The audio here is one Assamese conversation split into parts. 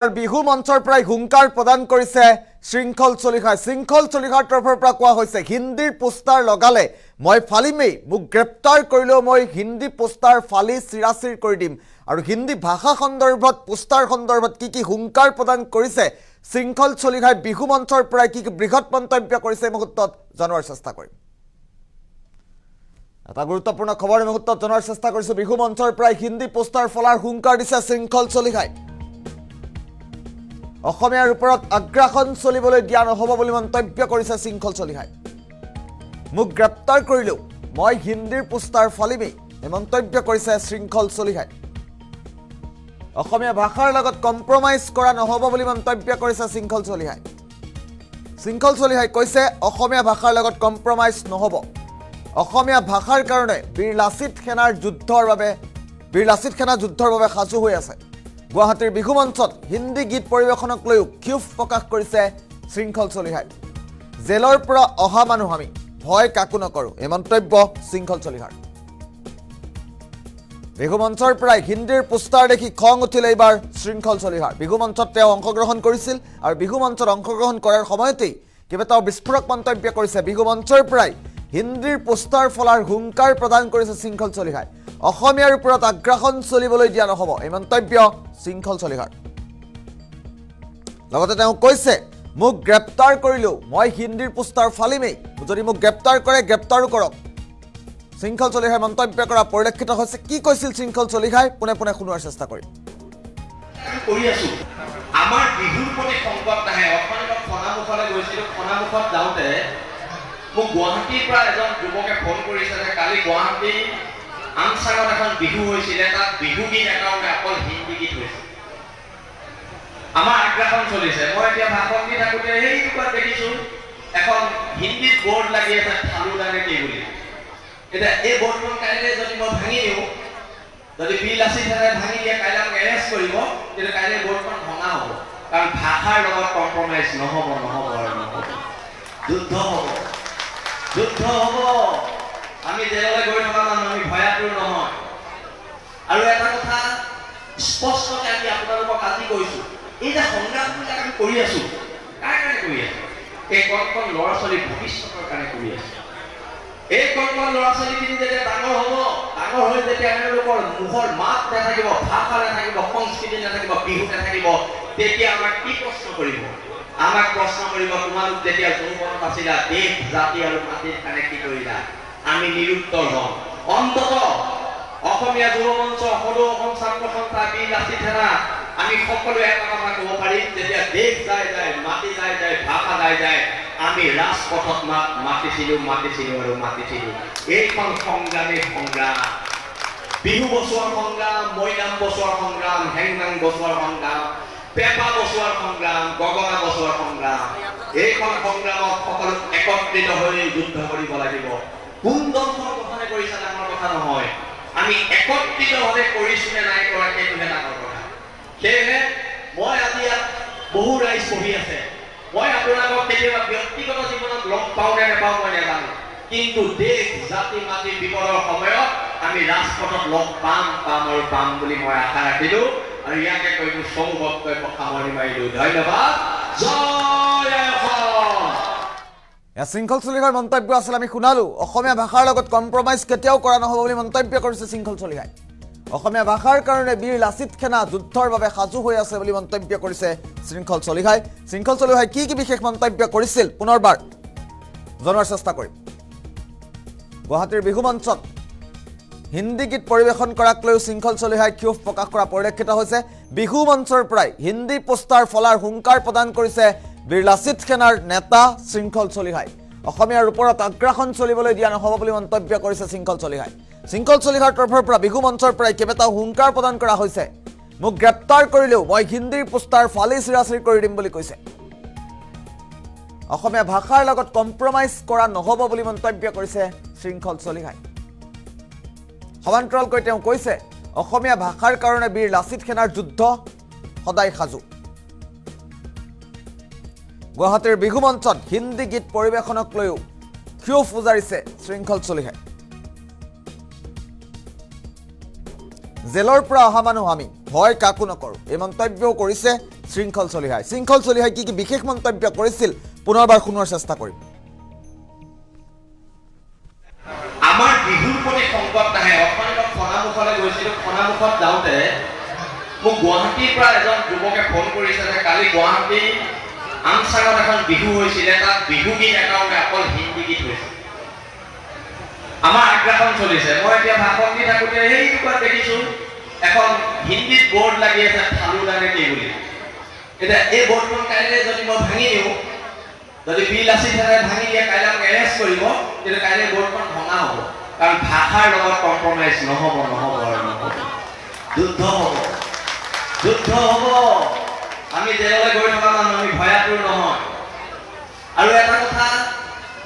বিহু মঞ্চৰ পৰাই হুংকাৰ প্ৰদান কৰিছে শৃংখল চলিহাই। শৃংখল চলিহাৰ তৰফৰ পৰা কোৱা হৈছে হিন্দীৰ পোষ্টাৰ লগালে মই ফালিমেই, মোক গ্ৰেপ্তাৰ কৰিলেও মই হিন্দী পোষ্টাৰ ফালি চিৰাচিৰ কৰি দিম। আৰু হিন্দী ভাষা সন্দৰ্ভত পোষ্টাৰ সন্দৰ্ভত কি হুংকাৰ প্ৰদান কৰিছে শৃংখল চলিহাই, বিহু মঞ্চৰ পৰাই কি বৃহৎ মন্তব্য কৰিছে এই মুহূৰ্তত জনোৱাৰ চেষ্টা কৰিম। এটা গুৰুত্বপূৰ্ণ খবৰ এই মুহূৰ্তত জনোৱাৰ চেষ্টা কৰিছোঁ। বিহু মঞ্চৰ পৰাই হিন্দী পোষ্টাৰ ফলাৰ হুংকাৰ দিছে শৃংখল চলিহাই। অসমীয়াৰ ওপৰত আগ্ৰাসন চলিবলৈ দিয়া নহ'ব বুলি মন্তব্য কৰিছে শৃংখল চলিহাই। মোক গ্ৰেপ্তাৰ কৰিলেও মই হিন্দীৰ পোষ্টাৰ ফালিমেই, এই মন্তব্য কৰিছে শৃংখল চলিহাই। অসমীয়া ভাষাৰ লগত কম্প্ৰমাইজ কৰা নহ'ব বুলি মন্তব্য কৰিছে শৃংখল চলিহাই। শৃংখল চলিহাই কৈছে অসমীয়া ভাষাৰ লগত কম্প্ৰমাইজ নহ'ব। অসমীয়া ভাষাৰ কাৰণে বীৰ লাচিত সেনাৰ যুদ্ধৰ বাবে সাজু হৈ আছে। গুৱাহাটীৰ বিহু মঞ্চত হিন্দী গীত পৰিৱেশনক লৈও ক্ষোভ প্ৰকাশ কৰিছে শৃংখল চলিহাই। জেলৰ পৰা অহা মানুহ আমি, ভয় কাকো নকৰোঁ, এই মন্তব্য শৃংখল চলিহাৰ। বিহু মঞ্চৰ পৰাই হিন্দীৰ পোষ্টাৰ দেখি খং উঠিল এইবাৰ শৃংখল চলিহাৰ। বিহু মঞ্চত তেওঁ অংশগ্ৰহণ কৰিছিল আৰু বিহু মঞ্চত অংশগ্ৰহণ কৰাৰ সময়তেই কেইবাটাও বিস্ফোৰক মন্তব্য কৰিছে। বিহু মঞ্চৰ পৰাই হিন্দীৰ পোষ্টাৰ ফলাৰ হুংকাৰ প্ৰদান কৰিছে শৃংখল চলিহাই। অসমীয়াৰ ওপৰত আগ্ৰাসন চলিবলৈ দিয়া নহ'ব, এই মন্তব্য শৃংখল চলিহাৰ। লগতে তেওঁ কৈছে মোক গ্ৰেপ্তাৰ কৰিলেও মই হিন্দীৰ পোষ্টাৰ ফালিমেই, যদি মোক গ্ৰেপ্তাৰ কৰে গ্ৰেপ্তাৰো কৰক। শৃংখল চলিহাই মন্তব্য কৰা পৰিলক্ষিত হৈছে। কি কৈছিল শৃংখল চলিহাই পোনে পোনে শুনোৱাৰ চেষ্টা কৰিম। আমাৰ বিহুৰ প্ৰতি সংকট নাহে। অসমত খনামুখলৈ গৈছিলোঁ, খনামুখত যাওঁতে মোক গুৱাহাটীৰ পৰা এজন যুৱকে ফোন কৰিছে যে কালি গুৱাহাটী আমচাঙত এখন বিহু হৈছিলে, তাত বিহু গীত এটাও অকল হিন্দী গীত হৈছে। আমাৰ আগ্ৰাসন চলিছে। মই এতিয়া ভাষণ দি থাকোঁতে সেই দুখন দেখিছোঁ এখন হিন্দীত বৰ্ড লাগি আছে ফালুদানে কি বুলি। এতিয়া এই বৰ্ডখন কাইলৈ যদি মই ভাঙি দিওঁ, যদি বীৰ লাচিত সেনাই ভাঙি দিয়ে, কাইলৈ আমাক এৰেষ্ট কৰিব, কিন্তু কাইলৈ বৰ্ডখন ভঙা হ'ব। কাৰণ ভাষাৰ লগত কম্প্ৰমাইজ নহ'ব। যুদ্ধ হ'ব। আমি জেললৈ গৈ থকা মানুহ, আমি ভয়াতুৰ নহয়। আৰু এটা কথা স্পষ্টকৈ আমি আপোনালোকক আজি কৈছোঁ, এই যে সংগ্ৰামবিলাক আমি কৰি আছোঁ, কাৰ কাৰণে কৰি আছোঁ? এই কণ ল'ৰা ছোৱালীৰ ভৱিষ্যতৰ কাৰণে কৰি আছোঁ। এই কণ ল'ৰা ছোৱালীখিনি যেতিয়া ডাঙৰ হ'ব, ডাঙৰ হৈ যেতিয়া তেওঁলোকৰ মুখৰ মাত নাথাকিব, ভাষা নাথাকিব, সংস্কৃতি নাথাকিব, বিহু নাথাকিব, তেতিয়া আমাক কি প্ৰশ্ন কৰিব? আমাক প্ৰশ্ন কৰিব তোমালোক যেতিয়া যৌৱনত আছিলা, দেশ জাতি আৰু মাটিৰ কাৰণে কি কৰিলা? আমি নিৰুত্তৰ হওঁ। অন্তত অসমীয়া যুৱ মঞ্চ, সদৌ অসম ছাত্ৰ সন্থা, বীৰ লাচিত সেনা, আমি সকলোৱে এটা কথা ক'ব পাৰিম, যেতিয়া দেশ যায়, মাটি যায়, ভাষা যায়, আমি ৰাজপথত মাতিছিলোঁ আৰু এইখন সংগ্ৰামেই সংগ্ৰাম। বিহু বচোৱাৰ সংগ্ৰাম, মৈদাম বচোৱাৰ সংগ্ৰাম, হেংনাং বচোৱাৰ সংগ্ৰাম, পেপা বচোৱাৰ সংগ্ৰাম, গগনা বচোৱাৰ সংগ্ৰাম। এইখন সংগ্ৰামত সকলো একত্ৰিত হৈ যুদ্ধ কৰিব লাগিব। কোন দলৰ কথানে কৰিছে ডাঙৰ কথা নহয়, আমি একত্ৰিতভাৱে কৰিছোঁ নে নাই কৰা সেইটোহে ডাঙৰ কথা। সেয়েহে মই আজি ইয়াত বহু ৰাইজ বহি আছে। মই আপোনালোকক কেতিয়াবা ব্যক্তিগত জীৱনত লগ পাওঁ নে নাপাওঁ মই নাজানো, কিন্তু দেশ জাতি মাটি বিপদৰ সময়ত আমি ৰাজপথত লগ পাম বুলি মই আশা ৰাখিলোঁ। আৰু ইয়াকে কৈ মোৰ চমু বক্তব্য সামৰণি মাৰিলোঁ। ধন্যবাদ। জয় অসম। শৃংখল চলিহাৰ মন্তব্য আছিল, আমি শুনালোঁ। অসমীয়া ভাষাৰ লগত কম্প্ৰমাইজ কেতিয়াও কৰা নহ'ব বুলি মন্তব্য কৰিছে শৃংখল চলিহাই। অসমীয়া ভাষাৰ কাৰণে বীৰ লাচিত সেনা যুদ্ধৰ বাবে সাজু হৈ আছে বুলি মন্তব্য কৰিছে শৃংখল চলিহাই। শৃংখল চলিহাই কি বিশেষ মন্তব্য কৰিছিল পুনৰবাৰ জনোৱাৰ চেষ্টা কৰিম। গুৱাহাটীৰ বিহু মঞ্চত হিন্দী গীত পৰিৱেশন কৰাক লৈও শৃংখল চলিহাই ক্ষোভ প্ৰকাশ কৰা পৰিলক্ষিত হৈছে। বিহু মঞ্চৰ পৰাই হিন্দী পোষ্টাৰ ফলাৰ হুংকাৰ প্ৰদান কৰিছে বীৰ লাচিত সেনাৰ নেতা শৃংখল চলিহাই। অসমীয়াৰ ওপৰত আগ্ৰাসন চলিবলৈ দিয়া নহ'ব বুলি মন্তব্য কৰিছে শৃংখল চলিহাই। শৃংখল চলিহাৰ তৰফৰ পৰা বিহু মঞ্চৰ পৰাই কেইবাটাও হুংকাৰ প্ৰদান কৰা হৈছে। মোক গ্ৰেপ্তাৰ কৰিলেও মই হিন্দীৰ পোষ্টাৰ ফালি চিৰাচিৰ কৰি দিম বুলি কৈছে। অসমীয়া ভাষাৰ লগত কম্প্ৰমাইজ কৰা নহ'ব বুলি মন্তব্য কৰিছে শৃংখল চলিহাই। সমান্তৰালকৈ তেওঁ কৈছে অসমীয়া ভাষাৰ কাৰণে বীৰ লাচিত সেনাৰ যুদ্ধ সদায় সাজু। গুৱাহাটীৰ বিহু মঞ্চত হিন্দী গীত পৰিৱেশনক লৈও ক্ষোভ উজাৰিছে শৃংখল চলিহাই। জেলৰ পৰা অহা মানুহ আমি, ভয় কাকো নকৰোঁ, এই মন্তব্যও কৰিছে শৃংখল চলিহাই কি বিশেষ মন্তব্য কৰিছিল পুনৰবাৰ শুনোৱাৰ চেষ্টা কৰিম। আমাৰ বিহুৰ প্ৰতি সংকট নাহে। অকণমান খনামুখলৈ গৈছিলোঁ, খনামুখত যাওঁতে মোক গুৱাহাটীৰ পৰা এজন যুৱকে ফোন কৰিছে যে কালি গুৱাহাটী আমচাঙত এখন বিহু হৈছিলে, তাত বিহু গীত এটাও অকল হিন্দী গীত হৈছে। আমাৰ আগ্ৰাসন চলিছে। মই এতিয়া ভাষণ দি থাকোঁতে সেইটোপাত দেখিছোঁ এখন হিন্দীত বৰ্ড লাগি আছে ফালুদা কি বুলি। এতিয়া এই বৰ্ডখন কাইলৈ যদি মই ভাঙি দিওঁ, যদি বিল আছে ভাঙি দিয়ে, কাইলৈ আমাক এৰেষ্ট কৰিব, কিন্তু কাইলৈ বৰ্ডখন ভঙা হ'ব। কাৰণ ভাষাৰ লগত কম্প্ৰমাইজ নহ'ব। যুদ্ধ হ'ব। আমি জেললৈ গৈ থকা মানুহ, আমি ভয়াতুৰ নহয়। আৰু এটা কথা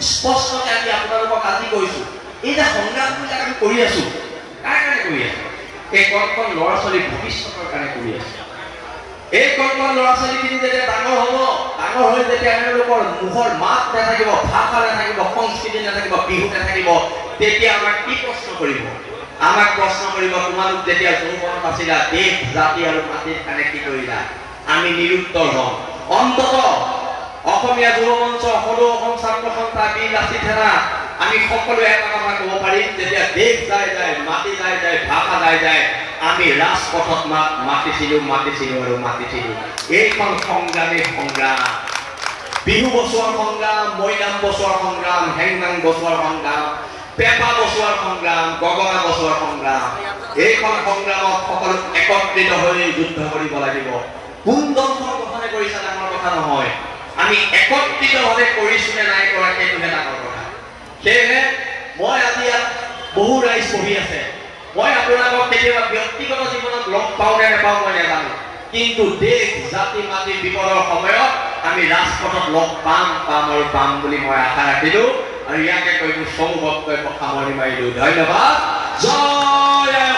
স্পষ্টকৈ আমি আপোনালোকক আজি কৈছোঁ, এই যে সংগ্ৰামবিলাক আমি কৰি আছোঁ, কাৰ কাৰণে কৰি আছোঁ? এই কণ ল'ৰা ছোৱালীৰ ভৱিষ্যতৰ কাৰণে কৰি আছোঁ। এই কণ ল'ৰা ছোৱালীখিনি যেতিয়া ডাঙৰ হ'ব, ডাঙৰ হৈ যেতিয়া তেওঁলোকৰ মুখৰ মাত নাথাকিব, ভাষা নাথাকিব, সংস্কৃতি নাথাকিব, বিহু নাথাকিব, তেতিয়া আমাক কি প্ৰশ্ন কৰিব? আমাক প্ৰশ্ন কৰিব, তোমালোক যেতিয়া যৌৱনত আছিলা, দেশ জাতি আৰু মাটিৰ কাৰণে কি কৰিলা? আমি নিৰুত্তৰ হ'ম। অন্ততঃ অসমীয়া যুৱ মঞ্চ, সদৌ অসম ছাত্ৰ সন্থা, বীৰ লাচিত সেনা, আমি সকলোৱে এটা কথা ক'ব পাৰিম, যেতিয়া দেশ যায়, মাটি যায়, ভাষা যায়, আমি ৰাজপথত মাতিছিলোঁ আৰু মাতিছিলোঁ। এইখন সংগ্ৰামেই সংগ্ৰাম। বিহু বচোৱাৰ সংগ্ৰাম, মৈদাম বচোৱাৰ সংগ্ৰাম, হেংনাং বচোৱাৰ সংগ্ৰাম, পেপা বচোৱাৰ সংগ্ৰাম, গগনা বচোৱাৰ সংগ্ৰাম। এইখন সংগ্ৰামত সকলো একত্ৰিত হৈ যুদ্ধ কৰিব লাগিব। কোন দলখন গঠনে কৰিছে ডাঙৰ কথা নহয়, আমি একত্ৰিতভাৱে কৰিছোঁ নে নাই কৰা সেইটোহে ডাঙৰ কথা। সেয়েহে মই আজি ইয়াত বহু ৰাইজ বহি আছে। মই আপোনালোকক কেতিয়াবা ব্যক্তিগত জীৱনত লগ পাওঁ নে নাপাওঁ মই নাজানো, কিন্তু দেশ জাতি মাটিৰ বিপদৰ সময়ত আমি ৰাজপথত লগ পাম বুলি মই আশা ৰাখিলোঁ। আৰু ইয়াকে কৈ মোৰ চমু বক্তব্য সামৰণি মাৰিলোঁ। ধন্যবাদ। জয়